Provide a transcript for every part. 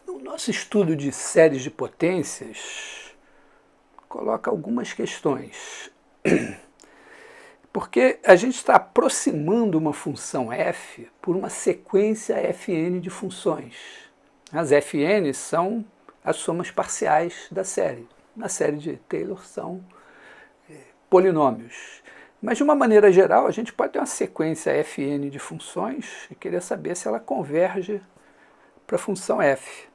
O nosso estudo de séries de potências coloca algumas questões. Porque a gente está aproximando uma função f por uma sequência fn de funções. As fn são as somas parciais da série. Na série de Taylor são polinômios. Mas, de uma maneira geral, a gente pode ter uma sequência fn de funções e querer saber se ela converge para a função f.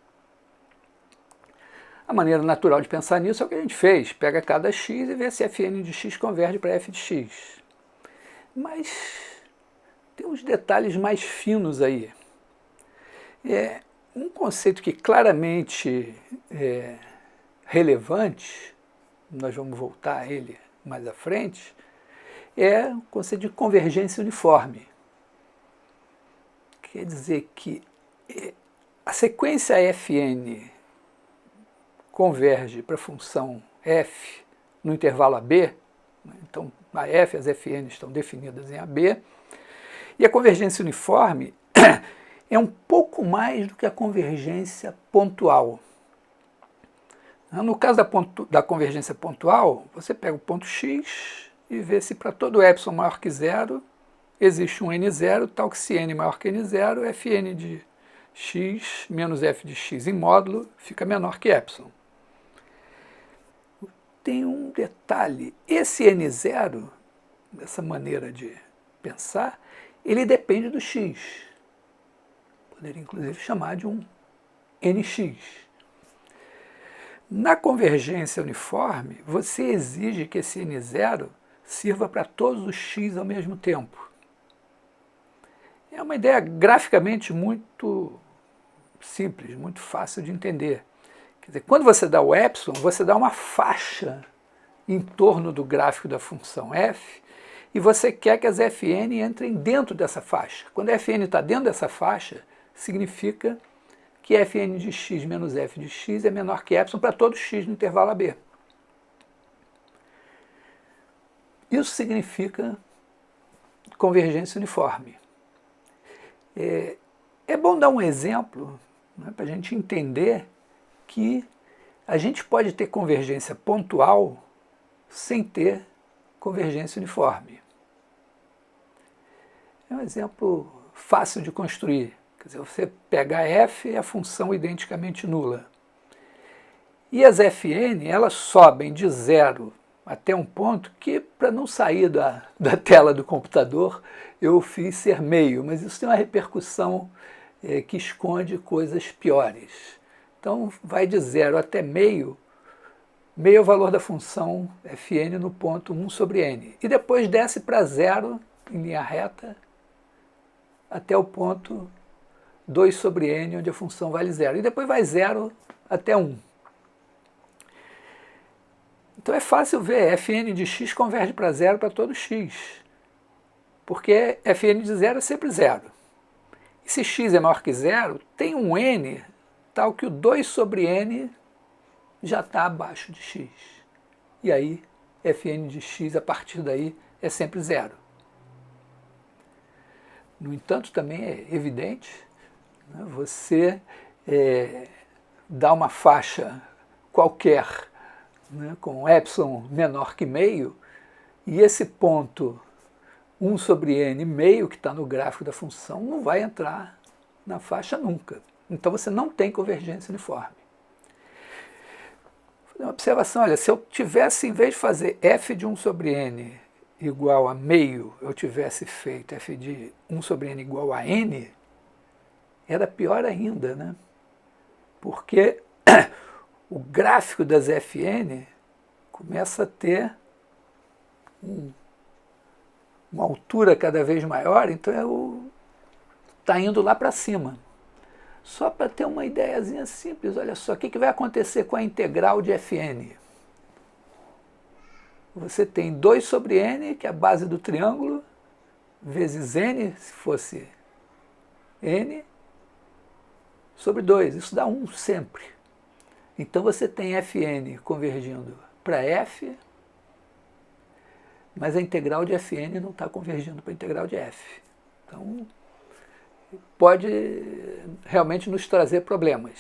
A maneira natural de pensar nisso é o que a gente fez. Pega cada x e vê se fn de x converge para f de x. Mas tem uns detalhes mais finos aí. Um conceito que claramente é relevante, nós vamos voltar a ele mais à frente, é o conceito de convergência uniforme. Quer dizer que a sequência fn converge para a função f no intervalo AB, então a f e as fn estão definidas em AB, e a convergência uniforme é um pouco mais do que a convergência pontual. No caso da convergência pontual, você pega o ponto x e vê se para todo epsilon maior que zero existe um n0, tal que se n maior que n0, fn de x menos f de x em módulo fica menor que epsilon. Tem um detalhe, esse n0, dessa maneira de pensar, ele depende do x. Poderia inclusive chamar de um nx. Na convergência uniforme, você exige que esse n0 sirva para todos os x ao mesmo tempo. É uma ideia graficamente muito simples, muito fácil de entender. Quer dizer, quando você dá o epsilon, você dá uma faixa em torno do gráfico da função f e você quer que as fn entrem dentro dessa faixa. Quando a fn está dentro dessa faixa, significa que fn de x menos f de x é menor que epsilon para todo x no intervalo AB. Isso significa convergência uniforme. É bom dar um exemplo, né, para a gente entender que a gente pode ter convergência pontual sem ter convergência uniforme. É um exemplo fácil de construir. Quer dizer, você pega a f e a função identicamente nula. E as fn, elas sobem de zero até um ponto que, para não sair da tela do computador, eu fiz ser meio, mas isso tem uma repercussão que esconde coisas piores. Então, vai de zero até meio é o valor da função fn no ponto 1 sobre n. E depois desce para zero, em linha reta, até o ponto 2 sobre n, onde a função vale zero. E depois vai zero até 1. Então é fácil ver, fn de x converge para zero para todo x. Porque fn de zero é sempre zero. E se x é maior que zero, tem um n tal que o 2 sobre n já está abaixo de x. E aí, fn de x, a partir daí, é sempre zero. No entanto, também é evidente, né, você dá uma faixa qualquer, né, com epsilon menor que meio, e esse ponto 1 sobre n meio, que está no gráfico da função, não vai entrar na faixa nunca. Então você não tem convergência uniforme. Uma observação, olha, se eu tivesse, em vez de fazer f de 1 sobre n igual a meio, eu tivesse feito f de 1 sobre n igual a n, era pior ainda, né? Porque o gráfico das fn começa a ter uma altura cada vez maior, então está indo lá para cima. Só para ter uma ideiazinha simples, olha só, o que vai acontecer com a integral de fn? Você tem 2 sobre n, que é a base do triângulo, vezes n, se fosse n, sobre 2. Isso dá 1 sempre. Então você tem fn convergindo para f, mas a integral de fn não está convergindo para a integral de f. Então, pode realmente nos trazer problemas.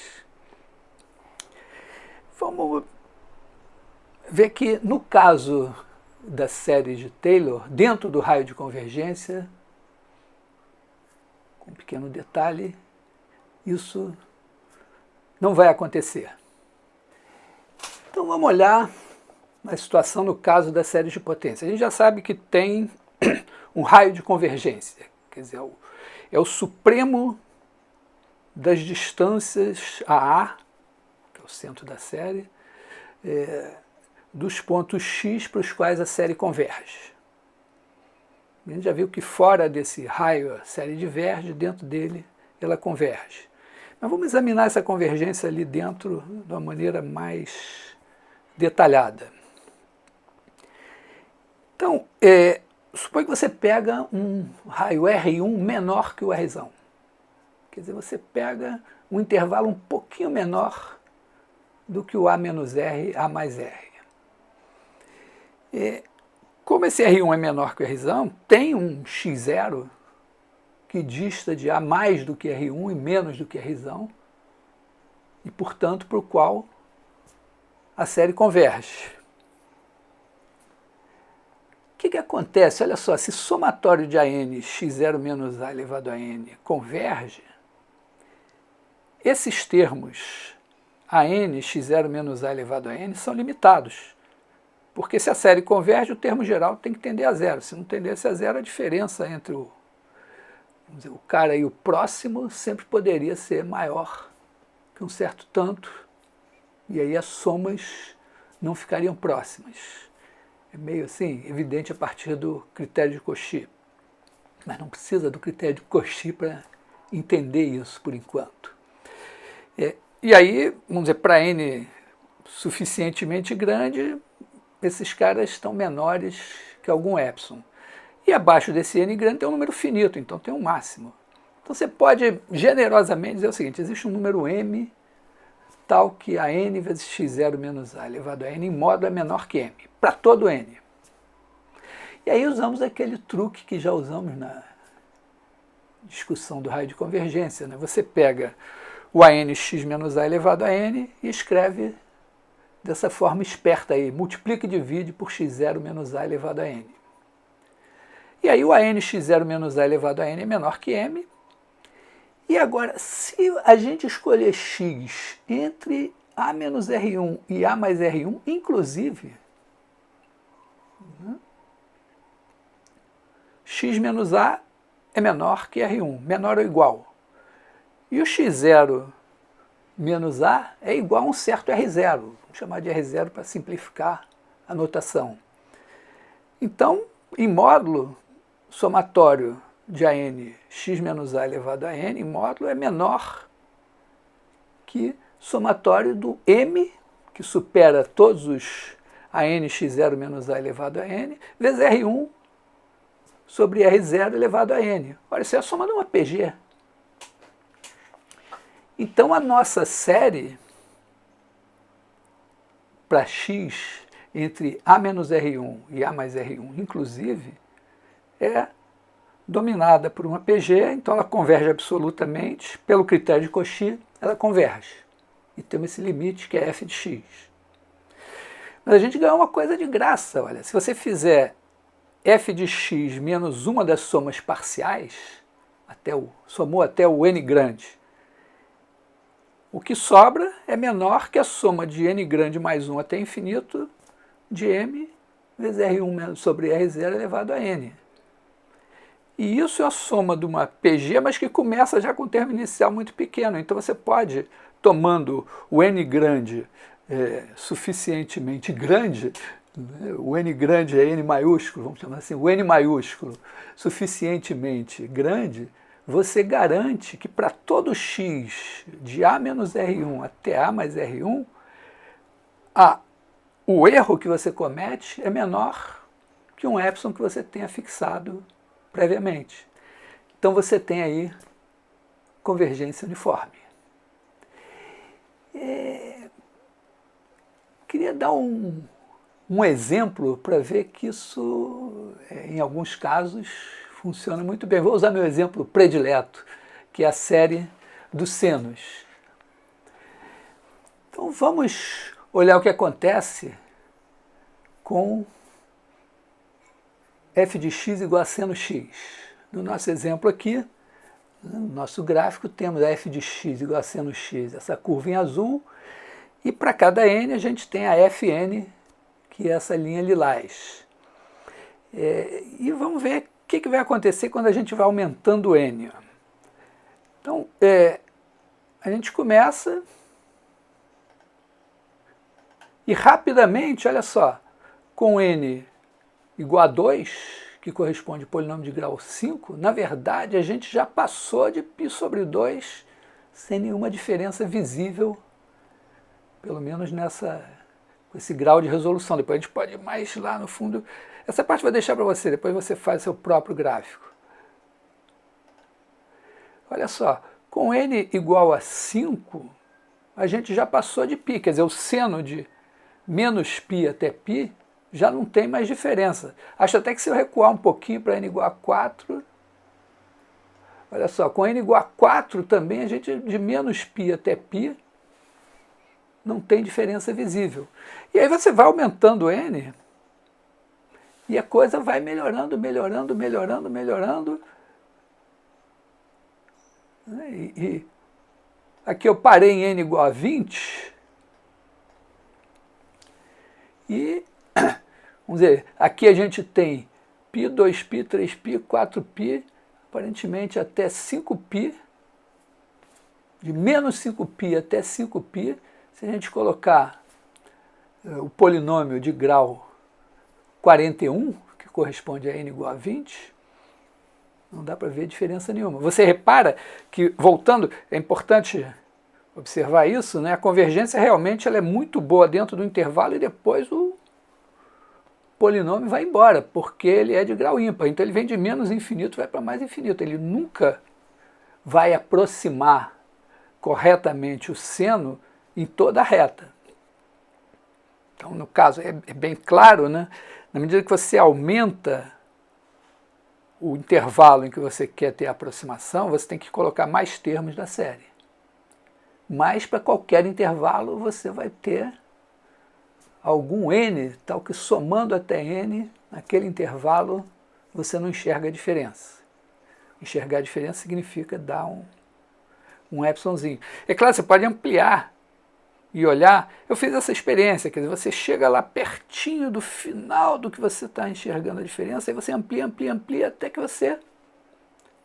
Vamos ver que no caso da série de Taylor, dentro do raio de convergência, com um pequeno detalhe, isso não vai acontecer. Então vamos olhar a situação no caso da série de potência. A gente já sabe que tem um raio de convergência, quer dizer, é o supremo das distâncias a, que é o centro da série, dos pontos x para os quais a série converge. A gente já viu que fora desse raio a série diverge, dentro dele ela converge. Mas vamos examinar essa convergência ali dentro de uma maneira mais detalhada. Então, suponha que você pega um raio R1 menor que o Rzão. Quer dizer, você pega um intervalo um pouquinho menor do que o A menos R, A mais R. Como esse R1 é menor que o Rzão, tem um x0 que dista de A mais do que R1 e menos do que Rzão, e, portanto, para o qual a série converge. O que acontece? Olha só, se somatório de AN x0 menos A elevado a N converge, esses termos AN x0 menos A elevado a N são limitados. Porque se a série converge, o termo geral tem que tender a zero. Se não tendesse a zero, a diferença entre o cara e o próximo sempre poderia ser maior que um certo tanto, e aí as somas não ficariam próximas. É meio assim, evidente a partir do critério de Cauchy. Mas não precisa do critério de Cauchy para entender isso por enquanto. E aí, vamos dizer, para N suficientemente grande, esses caras estão menores que algum epsilon. E abaixo desse N grande tem um número finito, então tem um máximo. Então você pode generosamente dizer o seguinte: existe um número M tal que a N vezes x0 menos A elevado a N em módulo é menor que M, para todo N. E aí usamos aquele truque que já usamos na discussão do raio de convergência, né? Você pega o ANX menos A elevado a N e escreve dessa forma esperta aí, multiplica e divide por x0 menos A elevado a N. E aí o ANX0 menos A elevado a N é menor que M. E agora, se a gente escolher x entre A menos R1 e A mais R1, inclusive, x menos A é menor que R1, menor ou igual. E o x0 menos A é igual a um certo R0. Vamos chamar de R0 para simplificar a notação. Então, em módulo somatório de AN x menos A elevado a N, em módulo é menor que somatório do M, que supera todos os AN x0 menos A elevado a N, vezes R1 sobre R0 elevado a N. Olha, isso é a soma de uma PG. Então, a nossa série para x entre A menos R1 e A mais R1, inclusive, é dominada por uma PG, então ela converge absolutamente. Pelo critério de Cauchy, ela converge. E temos esse limite que é f de x. Mas a gente ganhou uma coisa de graça. Olha, se você fizer f de x menos uma das somas parciais, somou até o n grande, o que sobra é menor que a soma de n grande mais 1 até infinito de m vezes R1 sobre R0 elevado a n. E isso é a soma de uma PG, mas que começa já com um termo inicial muito pequeno. Então você pode, tomando o n grande suficientemente grande, né, o n grande é n maiúsculo, vamos chamar assim, o n maiúsculo suficientemente grande, você garante que para todo x de A menos R1 até A mais R1, o erro que você comete é menor que um epsilon que você tenha fixado previamente. Então você tem aí convergência uniforme. Queria dar um exemplo para ver que isso, em alguns casos, funciona muito bem. Vou usar meu exemplo predileto, que é a série dos senos. Então vamos olhar o que acontece com f de x igual a seno x. No nosso exemplo aqui, no nosso gráfico, temos a f de x igual a seno x, essa curva em azul, e para cada n a gente tem a fn, que é essa linha lilás. E vamos ver o que vai acontecer quando a gente vai aumentando o n. Então, a gente começa e rapidamente, olha só, com n igual a 2, que corresponde ao polinômio de grau 5, na verdade a gente já passou de π sobre 2 sem nenhuma diferença visível, pelo menos com esse grau de resolução. Depois a gente pode ir mais lá no fundo. Essa parte eu vou deixar para você, depois você faz seu próprio gráfico. Olha só, com n igual a 5, a gente já passou de π, quer dizer, o seno de menos π até π já não tem mais diferença. Acho até que se eu recuar um pouquinho para n igual a 4, olha só, com n igual a 4 também a gente de menos π até π não tem diferença visível. E aí você vai aumentando n e a coisa vai melhorando, melhorando, melhorando, melhorando. E aqui eu parei em n igual a 20 e, vamos dizer, aqui a gente tem π, 2π, 3π, 4π, aparentemente até 5π, de menos 5π até 5π, se a gente colocar o polinômio de grau 41, que corresponde a n igual a 20, não dá para ver diferença nenhuma. Você repara que, voltando, é importante observar isso, né? A convergência realmente ela é muito boa dentro do intervalo e depois o polinômio vai embora, porque ele é de grau ímpar. Então ele vem de menos infinito, vai para mais infinito. Ele nunca vai aproximar corretamente o seno em toda a reta. Então, no caso, é bem claro, né? Na medida que você aumenta o intervalo em que você quer ter a aproximação, você tem que colocar mais termos da série. Mas para qualquer intervalo você vai ter algum n, tal que somando até n, naquele intervalo você não enxerga a diferença. Enxergar a diferença significa dar um epsilonzinho. É claro, você pode ampliar e olhar. Eu fiz essa experiência, quer dizer, você chega lá pertinho do final do que você está enxergando a diferença, aí você amplia, amplia, amplia, até que você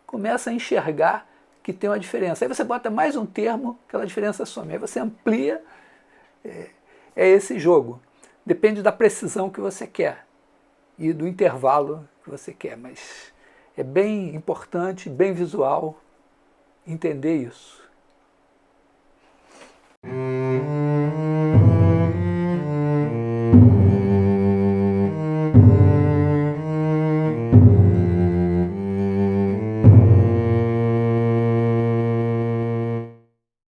começa a enxergar que tem uma diferença. Aí você bota mais um termo, aquela diferença some. Aí você amplia, é esse jogo. Depende da precisão que você quer e do intervalo que você quer, mas é bem importante, bem visual entender isso.